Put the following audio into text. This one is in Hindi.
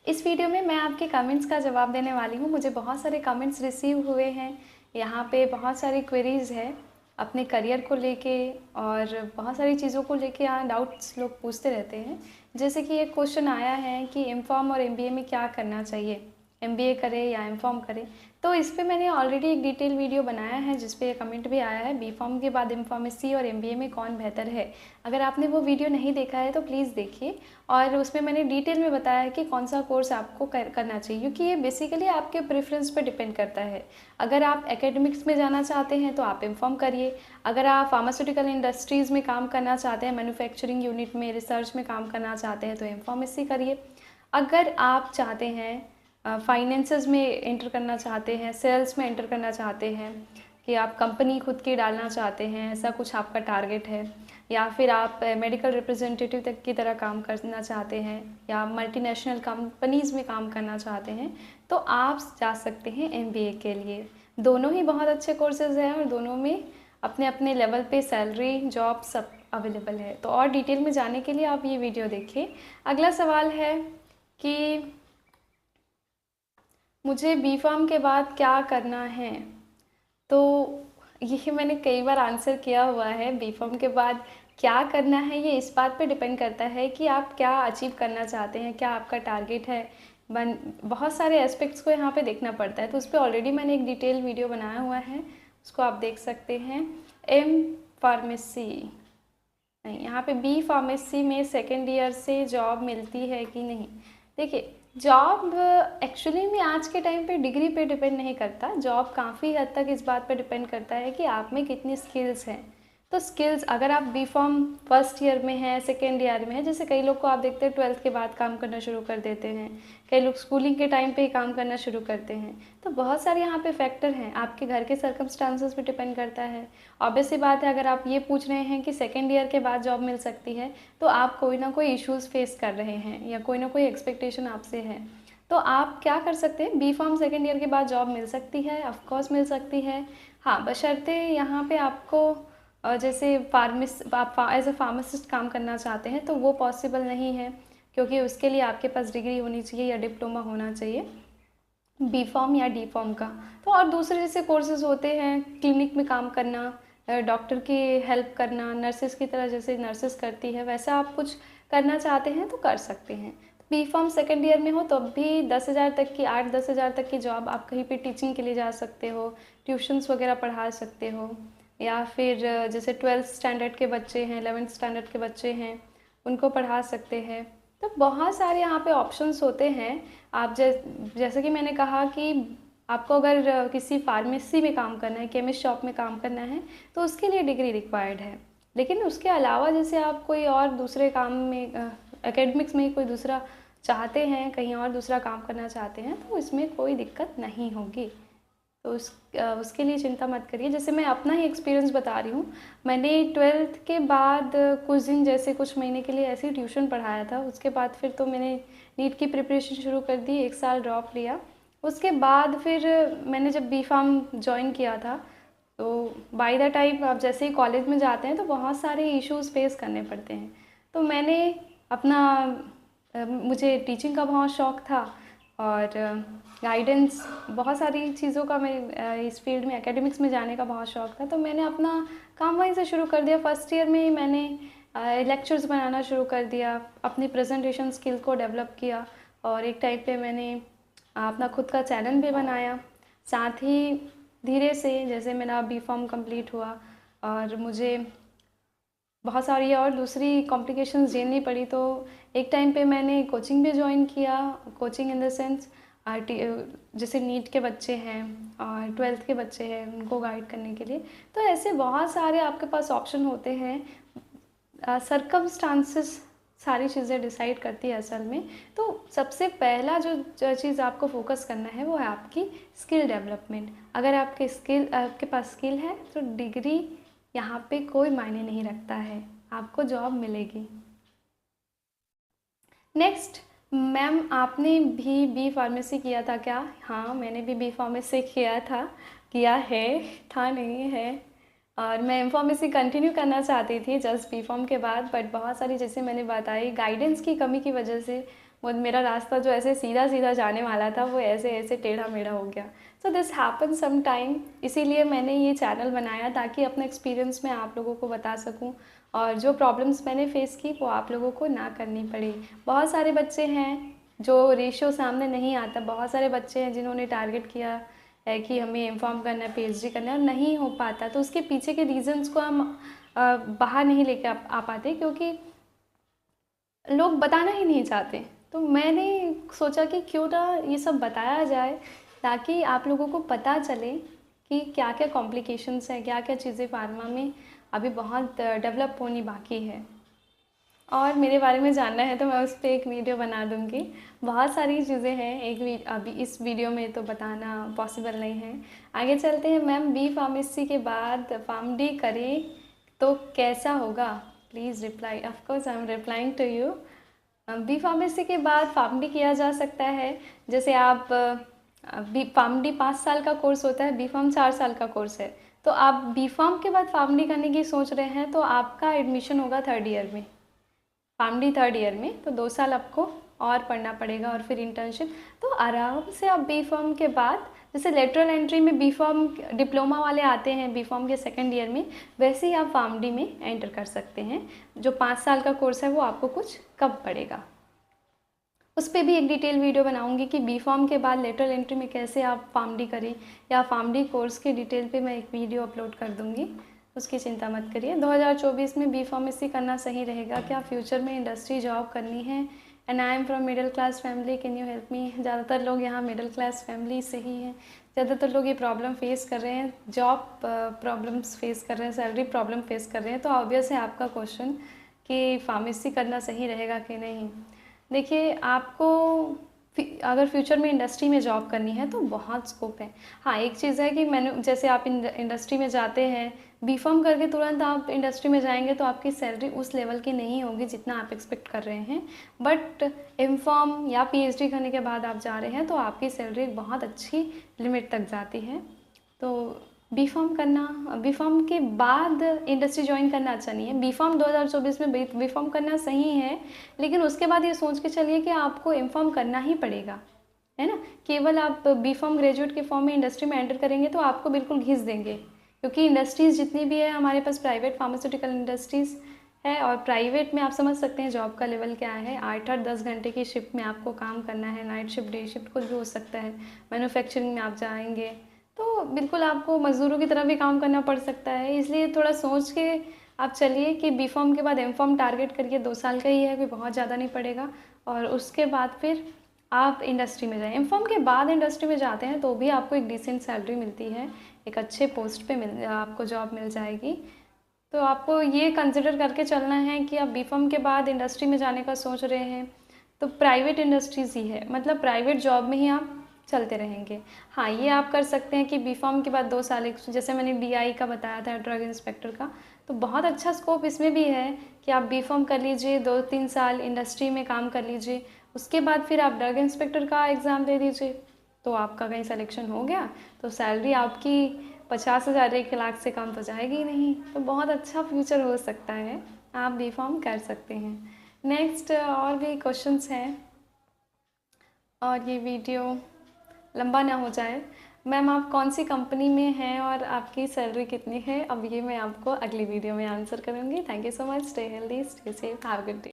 इस वीडियो में मैं आपके कमेंट्स का जवाब देने वाली हूँ। मुझे बहुत सारे कमेंट्स रिसीव हुए हैं। यहाँ पे बहुत सारी क्वेरीज़ है अपने करियर को लेके और बहुत सारी चीज़ों को लेके यहाँ डाउट्स लोग पूछते रहते हैं। जैसे कि एक क्वेश्चन आया है कि एमकॉम और एमबीए में क्या करना चाहिए, एमबीए करें या एमकॉम करें। तो इस पे मैंने ऑलरेडी एक डिटेल वीडियो बनाया है जिस पे कमेंट भी आया है, बीकॉम के बाद एमफार्मेसी और एमबीए में कौन बेहतर है। अगर आपने वो वीडियो नहीं देखा है तो प्लीज़ देखिए। और उसमें मैंने डिटेल में बताया है कि कौन सा कोर्स आपको करना चाहिए, क्योंकि ये बेसिकली आपके प्रेफरेंस पे डिपेंड करता है। अगर आप एकेडमिक्स में जाना चाहते हैं तो आप एमकॉम करिए। अगर आप फार्मास्यूटिकल इंडस्ट्रीज़ में काम करना चाहते हैं, मैन्युफैक्चरिंग यूनिट में, रिसर्च में काम करना चाहते हैं तो एमफार्मेसी करिए। अगर आप चाहते हैं फाइनेंसेस में एंटर करना चाहते हैं, सेल्स में एंटर करना चाहते हैं, कि आप कंपनी खुद की डालना चाहते हैं, ऐसा कुछ आपका टारगेट है, या फिर आप मेडिकल रिप्रेजेंटेटिव तक की तरह काम करना चाहते हैं, या मल्टीनेशनल कंपनीज़ में काम करना चाहते हैं, तो आप जा सकते हैं एमबीए के लिए। दोनों ही बहुत अच्छे कोर्सेज़ हैं और दोनों में अपने अपने लेवल पे सैलरी, जॉब सब अवेलेबल है। तो और डिटेल में जाने के लिए आप ये वीडियो देखिए। अगला सवाल है कि मुझे बीफार्म के बाद क्या करना है। तो ये मैंने कई बार आंसर किया हुआ है। बीफार्म के बाद क्या करना है ये इस बात पे डिपेंड करता है कि आप क्या अचीव करना चाहते हैं, क्या आपका टारगेट है। बहुत सारे एस्पेक्ट्स को यहाँ पे देखना पड़ता है। तो उस पर ऑलरेडी मैंने एक डिटेल वीडियो बनाया हुआ है, उसको आप देख सकते हैं। एम फार्मेसी नहीं, यहाँ पे बी फार्मेसी में सेकेंड ईयर से जॉब मिलती है कि नहीं। देखिए, जॉब एक्चुअली में आज के टाइम पे डिग्री पे डिपेंड नहीं करता। जॉब काफ़ी हद तक इस बात पे डिपेंड करता है कि आप में कितनी स्किल्स हैं। तो स्किल्स, अगर आप बी फॉर्म फर्स्ट ईयर में है, सेकेंड ईयर में है, जैसे कई लोग को आप देखते हैं 12th के बाद काम करना शुरू कर देते हैं, कई लोग स्कूलिंग के टाइम पे ही काम करना शुरू करते हैं। तो बहुत सारे यहाँ पे फैक्टर हैं, आपके घर के सर्कमस्टांसेस पे डिपेंड करता है। ऑब्वियस सी बात है, अगर आप ये पूछ रहे हैं कि सेकेंड ईयर के बाद जॉब मिल सकती है, तो आप कोई ना कोई इश्यूज़ फेस कर रहे हैं या कोई ना कोई एक्सपेक्टेशन आपसे है। तो आप क्या कर सकते हैं, बी फॉर्म सेकेंड ईयर के बाद जॉब मिल सकती है, ऑफकोर्स मिल सकती है। हाँ, बशर्ते यहाँ पे आपको जैसे आप एज अ फार्मासिस्ट काम करना चाहते हैं तो वो पॉसिबल नहीं है, क्योंकि उसके लिए आपके पास डिग्री होनी चाहिए या डिप्लोमा होना चाहिए, बी फॉर्म या डी फॉर्म का। तो और दूसरे जैसे कोर्सेज होते हैं, क्लिनिक में काम करना, डॉक्टर की हेल्प करना, नर्सेज की तरह जैसे नर्सेज करती है वैसा आप कुछ करना चाहते हैं तो कर सकते हैं। बी फॉर्म सेकेंड ईयर में हो तो भी 10,000 तक की, 8-10,000 तक की जॉब, आप कहीं पे टीचिंग के लिए जा सकते हो, ट्यूशन्स वगैरह पढ़ा सकते हो, या फिर जैसे 12th स्टैंडर्ड के बच्चे हैं, 11th स्टैंडर्ड के बच्चे हैं, उनको पढ़ा सकते हैं। तो बहुत सारे यहाँ पे ऑप्शंस होते हैं। आप जैसे कि मैंने कहा कि आपको अगर किसी फार्मेसी में काम करना है, केमिस्ट शॉप में काम करना है, तो उसके लिए डिग्री रिक्वायर्ड है। लेकिन उसके अलावा जैसे आप कोई और दूसरे काम में, एकेडमिक्स में कोई दूसरा चाहते हैं, कहीं और दूसरा काम करना चाहते हैं, तो इसमें कोई दिक्कत नहीं होगी। तो उसके लिए चिंता मत करिए। जैसे मैं अपना ही एक्सपीरियंस बता रही हूँ, मैंने 12th के बाद कुछ दिन, जैसे कुछ महीने के लिए ऐसे ही ट्यूशन पढ़ाया था। उसके बाद फिर तो मैंने नीट की प्रिपरेशन शुरू कर दी, 1 साल ड्रॉप लिया। उसके बाद फिर मैंने जब बी फार्म ज्वाइन किया था, तो बाय द टाइम आप जैसे ही कॉलेज में जाते हैं तो बहुत सारे इश्यूज़ फेस करने पड़ते हैं। तो मैंने अपना मुझे टीचिंग का बहुत शौक़ था और गाइडेंस, बहुत सारी चीज़ों का, मैं इस फील्ड में एकेडमिक्स में जाने का बहुत शौक़ था। तो मैंने अपना काम वहीं से शुरू कर दिया। फर्स्ट ईयर में ही मैंने लेक्चर्स बनाना शुरू कर दिया, अपनी प्रेजेंटेशन स्किल को डेवलप किया, और एक टाइम पे मैंने अपना खुद का चैनल भी बनाया। साथ ही धीरे से जैसे मेरा बी फॉर्म कंप्लीट हुआ और मुझे बहुत सारी और दूसरी कॉम्प्लिकेशंस झेलनी पड़ी, तो एक टाइम पे मैंने कोचिंग भी ज्वाइन किया। कोचिंग इन द सेंस जैसे नीट के बच्चे हैं और 12th के बच्चे हैं, उनको गाइड करने के लिए। तो ऐसे बहुत सारे आपके पास ऑप्शन होते हैं। सर्कमस्टांसेस सारी चीज़ें डिसाइड करती है असल में। तो सबसे पहला जो चीज़ आपको फोकस करना है वो है आपकी स्किल डेवलपमेंट। अगर आपके पास स्किल है तो डिग्री यहाँ पे कोई मायने नहीं रखता है, आपको जॉब मिलेगी। नेक्स्ट, मैम आपने भी बी फार्मेसी किया था क्या? हाँ, मैंने भी बी फार्मेसी किया है, था नहीं है। और मैं एम फार्मेसी कंटिन्यू करना चाहती थी जस्ट बी फॉर्म के बाद, बट बहुत सारी, जैसे मैंने बताई, गाइडेंस की कमी की वजह से वो मेरा रास्ता जो ऐसे सीधा सीधा जाने वाला था वो ऐसे ऐसे टेढ़ा मेढ़ा हो गया। So this happen some time, इसीलिए मैंने ये चैनल बनाया ताकि अपना एक्सपीरियंस मैं आप लोगों को बता सकूं और जो प्रॉब्लम्स मैंने फेस की वो आप लोगों को ना करनी पड़ी। बहुत सारे बच्चे हैं जो रेशियो सामने नहीं आता, बहुत सारे बच्चे हैं जिन्होंने टारगेट किया है कि हमें एमफॉर्म करना है, पीएचडी करना है और नहीं हो पाता, तो उसके पीछे के रीजंस को हम बाहर नहीं लेके आ पाते क्योंकि लोग बताना ही नहीं चाहते। तो मैंने सोचा कि क्यों ना ये सब बताया जाए ताकि आप लोगों को पता चले कि क्या क्या कॉम्प्लिकेशंस हैं, क्या क्या चीज़ें फार्मा में अभी बहुत डेवलप होनी बाकी है। और मेरे बारे में जानना है तो मैं उस पर एक वीडियो बना दूँगी। बहुत सारी चीज़ें हैं, अभी इस वीडियो में तो बताना पॉसिबल नहीं है। आगे चलते हैं। मैम बी फार्मेसी के बाद फार्मडी करें तो कैसा होगा? Please reply. Of course I am replying to you. B pharmacy के बाद फार्मडी किया जा सकता है। जैसे आप बी फार्मडी 5 साल का कोर्स होता है, बी फार्म 4 साल का कोर्स है। तो आप बी फार्म के बाद फार्मडी करने की सोच रहे हैं तो आपका एडमिशन होगा 3rd ईयर में, फार्मडी 3rd ईयर में। तो 2 साल आपको और पढ़ना पड़ेगा और फिर इंटर्नशिप। तो आराम से आप बी फार्म के बाद, जैसे लेटरल एंट्री में बी फार्म डिप्लोमा वाले आते हैं बी फार्म के 2nd ईयर में, वैसे ही आप फार्मडी में एंटर कर सकते हैं। जो 5 साल का कोर्स है वो आपको कुछ कम पड़ेगा। उस पर भी एक डिटेल वीडियो बनाऊंगी कि बी फार्म के बाद लेटरल एंट्री में कैसे आप फार्मडी करें, या फार्मडी कोर्स के डिटेल पे मैं एक वीडियो अपलोड कर दूंगी, उसकी चिंता मत करिए। 2024 में बी फार्मेसी करना सही रहेगा क्या? फ्यूचर में इंडस्ट्री जॉब करनी है and I am from middle class family, can you help me? ज़्यादातर लोग यहाँ मिडिल क्लास फैमिली से ही हैं। ज़्यादातर लोग ये प्रॉब्लम फेस कर रहे हैं, जॉब प्रॉब्लम्स फेस कर रहे हैं, सैलरी प्रॉब्लम फेस कर रहे हैं। तो ऑब्वियस है आपका क्वेश्चन कि फार्मेसी करना सही रहेगा कि नहीं। देखिए, आपको अगर फ्यूचर में इंडस्ट्री में जॉब करनी है तो बहुत स्कोप है। हाँ, एक चीज़ है कि मैंने, जैसे आप इंडस्ट्री में जाते हैं, बी फार्म करके तुरंत आप इंडस्ट्री में जाएंगे तो आपकी सैलरी उस लेवल की नहीं होगी जितना आप एक्सपेक्ट कर रहे हैं। बट एम फार्म या पीएचडी करने के बाद आप जा रहे हैं तो आपकी सैलरी बहुत अच्छी लिमिट तक जाती है। तो बी फार्म करना, बी फार्म के बाद इंडस्ट्री ज्वाइन करना अच्छा नहीं है। बी फार्म 2024 में बी फार्म करना सही है, लेकिन उसके बाद ये सोच के चलिए कि आपको एम फार्म करना ही पड़ेगा, है ना। केवल आप बी फार्म ग्रेजुएट के फॉर्म में इंडस्ट्री में एंटर करेंगे तो आपको बिल्कुल घिस देंगे, क्योंकि इंडस्ट्रीज़ जितनी भी है हमारे पास, प्राइवेट फार्मास्यूटिकल इंडस्ट्रीज़ है, और प्राइवेट में आप समझ सकते हैं जॉब का लेवल क्या है। 8-10 घंटे की शिफ्ट में आपको काम करना है, नाइट शिफ्ट, डे शिफ्ट कुछ भी हो सकता है। मैन्युफैक्चरिंग में आप जाएंगे तो बिल्कुल आपको मज़दूरों की तरह भी काम करना पड़ सकता है। इसलिए थोड़ा सोच के आप चलिए कि बी फार्म के बाद एम फार्म टारगेट करिए, 2 साल का ही है, कोई बहुत ज़्यादा नहीं पड़ेगा। और उसके बाद फिर आप इंडस्ट्री में जाएं। एम फार्म के बाद इंडस्ट्री में जाते हैं तो भी आपको एक डिसेंट सैलरी मिलती है, एक अच्छे पोस्ट पे आपको जॉब मिल जाएगी। तो आपको ये कंसिडर करके चलना है कि आप बी फार्म के बाद इंडस्ट्री में जाने का सोच रहे हैं तो प्राइवेट इंडस्ट्रीज़ ही है, मतलब प्राइवेट जॉब में ही आप चलते रहेंगे। हाँ, ये आप कर सकते हैं कि बी फार्म के बाद 2 साल, जैसे मैंने डीआई का बताया था, ड्रग इंस्पेक्टर का, तो बहुत अच्छा स्कोप इसमें भी है कि आप बी फार्म कर लीजिए, 2-3 साल इंडस्ट्री में काम कर लीजिए, उसके बाद फिर आप ड्रग इंस्पेक्टर का एग्ज़ाम दे दीजिए। तो आपका कहीं सिलेक्शन हो गया तो सैलरी आपकी 50,000 1 लाख से कम तो जाएगी ही नहीं। तो बहुत अच्छा फ्यूचर हो सकता है, आप बी फार्म कर सकते हैं। नेक्स्ट और भी क्वेश्चंस हैं और ये वीडियो लंबा ना हो जाए। मैम आप कौन सी कंपनी में हैं और आपकी सैलरी कितनी है? अब ये मैं आपको अगली वीडियो में आंसर करूँगी। Thank you so much. Stay healthy, stay safe, have a good day.